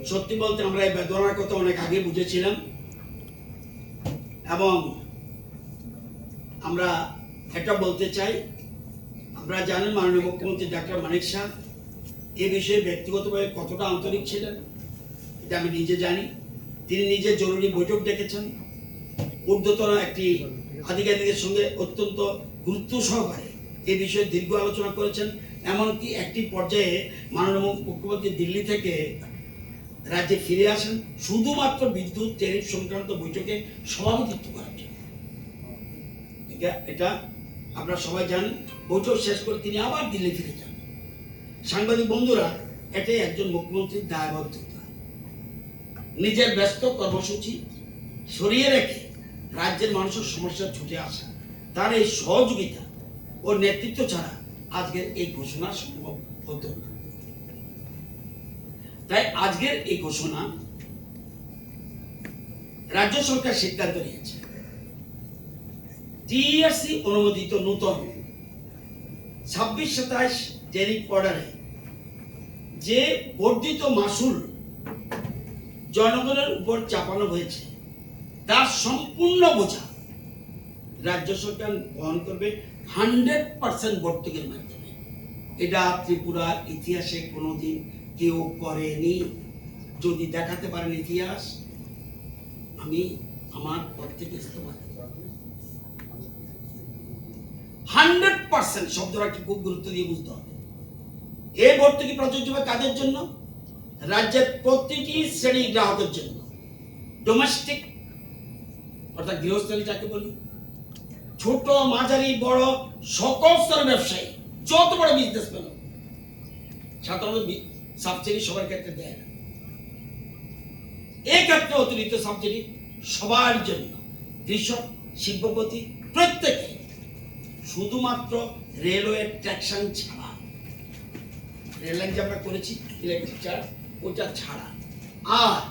সত্যি বলতে আমরা এই বেদনার কথা অনেক আগে বুঝেছিলাম এবং আমরা এটা বলতে চাই, আপনারা জানেন মাননীয় মুখ্যমন্ত্রী ডাক্তার মানিক শাহ এ বিষয়ে ব্যক্তিগতভাবে কতটা আন্তরিক ছিলেন এটা আমি নিজে জানি। তিনি নিজে জরুরি বৈঠক ডেকেছেন, ঊর্ধ্বতন একটি আধিকারিকের সঙ্গে অত্যন্ত গুরুত্ব সহকারে এই বিষয়ে দীর্ঘ আলোচনা করেছেন। এমনকি একটি পর্যায়ে মাননীয় মুখ্যমন্ত্রী দিল্লি থেকে রাজ্যে ফিরে আসেন শুধুমাত্র বিদ্যুৎ ট্যারিফ সংক্রান্ত বৈঠকে সভাপতিত্ব করার জন্য। এটা আপনারা সবাই জানেন। বৈঠক শেষ করে তিনি আবার দিল্লি ফিরে যান। সাংবাদিক বন্ধুরা, এটাই একজন মুখ্যমন্ত্রীর দায়বদ্ধতা। নিজের ব্যস্ত কর্মসূচি সরিয়ে রেখে রাজ্যের মানুষের সমস্যা ছুটে আসা, তার এই সহযোগিতা ও নেতৃত্ব ছাড়া আজকের এই ঘোষণা সম্ভব হতো না। তাই আজকের এই ঘোষণা রাজ্য সরকার সিদ্ধান্ত নিয়েছে টিআরসি অনুমোদিত নতুন 26-27 ট্যারিফ অর্ডারে যে বর্ধিত মাসুল জনগণের উপর চাপানো হয়েছে তার সম্পূর্ণ বোঝা রাজ্য সরকার বহন করবে 100% ভর্তুকির মাধ্যমে। এটা ত্রিপুরার ইতিহাসে কোনোদিন কেউ করেনি। যদি দেখাতে পারেন ইতিহাস, আমি আমার পদ থেকে ইস্তফা দেব। 100% শব্দটাকে খুব গুরুত্ব দিয়ে বুঝতে হবে। এই ভর্তুকি প্রযোজ্য হবে কাদের জন্য? রাজ্যের প্রতিটি শ্রেণীর গ্রাহকের জন্য। ডোমেস্টিক অর্থাৎ গৃহস্থলী যাকে বলি, ছোট মাঝারি বড় সকল স্তরের ব্যবসায়ী, যত বড় বিজনেসম্যান, সাধারণত সাবসিডি সবার ক্ষেত্রে দেয় না। এই ক্ষেত্রে অতিরিক্ত সাবসিডি সবার জন্য, কৃষক, শিল্পপতি প্রত্যেকে, শুধুমাত্র রেলওয়ে ট্যাক্সন ছাড়া। রেল লাইন যে আমরা করেছি ইলেকট্রিক চার্জ, ওটা ছাড়া। আর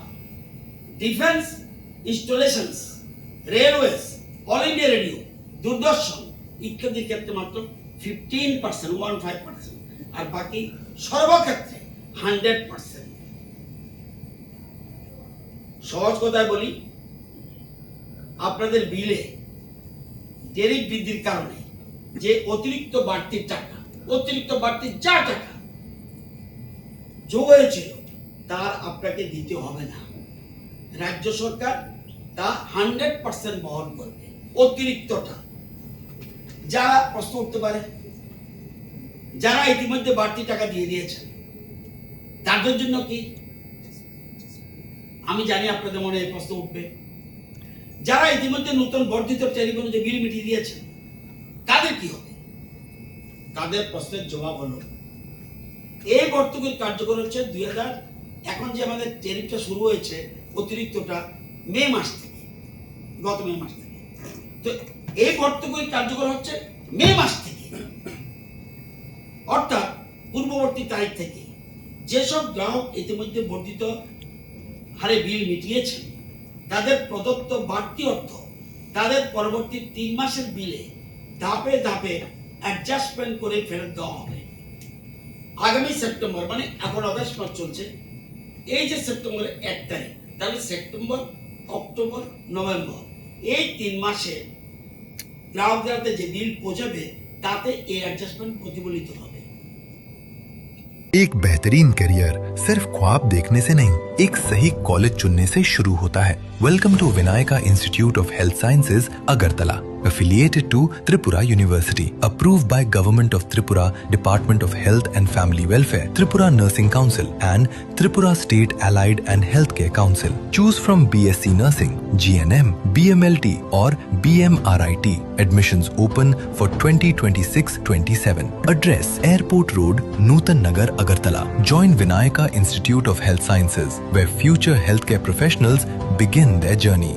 defence installations, railways, all India radio, Doordarshan ইত্যাদির ক্ষেত্রে মাত্র 15%, আর বাকি সর্বক্ষেত্রে 100%। সহজ কথায় বলি, আপনাদের বিলে ট্যারিফ বৃদ্ধির কারণে যে অতিরিক্ত বাড়তি টাকা, অতিরিক্ত বাড়তি যা টাকা যোগ হয়েছিল তার আপনাকে দিতে হবে না। রাজ্য সরকার তা 100% বহন করবে। অতিরিক্তটা যারা প্রশ্ন উঠতে পারে, যারা ইতিমধ্যে বাড়তি টাকা দিয়ে দিয়েছেন তাদের জন্য কি? আমি জানি আপনাদের মনে এই প্রশ্ন উঠবে। যারা ইতিমধ্যে নতুন বর্ধিত ট্যারিফ অনুযায়ী বিল মিটিয়ে দিয়েছেন তাদের কি হবে? তাদের প্রশ্নের জবাব হলো, এই ভর্তুকির কার্যকর হচ্ছে 2000, এখন যে আমাদের ট্যারিফটা শুরু হয়েছে অতিরিক্তটা মে মাস থেকে, গত মে মাস থেকে। তো এই ভর্তুকি কার্যকর হচ্ছে মে মাস থেকে, অর্থাৎ পূর্ববর্তী তারিখ থেকে। যেসব গ্রাহক ইতিমধ্যে বর্ধিত হারে বিল মিটিয়েছেন তাদের প্রদত্ত বাড়তি অর্থ তাদের পরবর্তী 3 মাসের বিলে ধাপে ধাপে অ্যাডজাস্টমেন্ট করে ফেরত দেওয়া হবে। আগামী সেপ্টেম্বর, মানে এখন আগস্ট মাস চলছে, এই যে সেপ্টেম্বরের 1 তারিখ, তাহলে সেপ্টেম্বর, অক্টোবর, নভেম্বর এই 3 মাসে গ্রাহকদের হাতে যে বিল পৌঁছাবে তাতে এই অ্যাডজাস্টমেন্ট প্রতিফলিত হবে। एक बेहतरीन करियर सिर्फ ख्वाब देखने से नहीं, एक सही कॉलेज चुनने से शुरू होता है। Welcome to Vinayaka Institute of Health Sciences, Agartala, affiliated to Tripura University, approved by Government of Tripura, Department of Health and Family Welfare, Tripura Nursing Council and Tripura State Allied and Healthcare Council. Choose from BSc Nursing, GNM, BMLT or BMRIT. Admissions open for 2026-27. Address: Airport Road, Nutan Nagar, Agartala. Join Vinayaka Institute of Health Sciences, where future healthcare professionals begin their journey.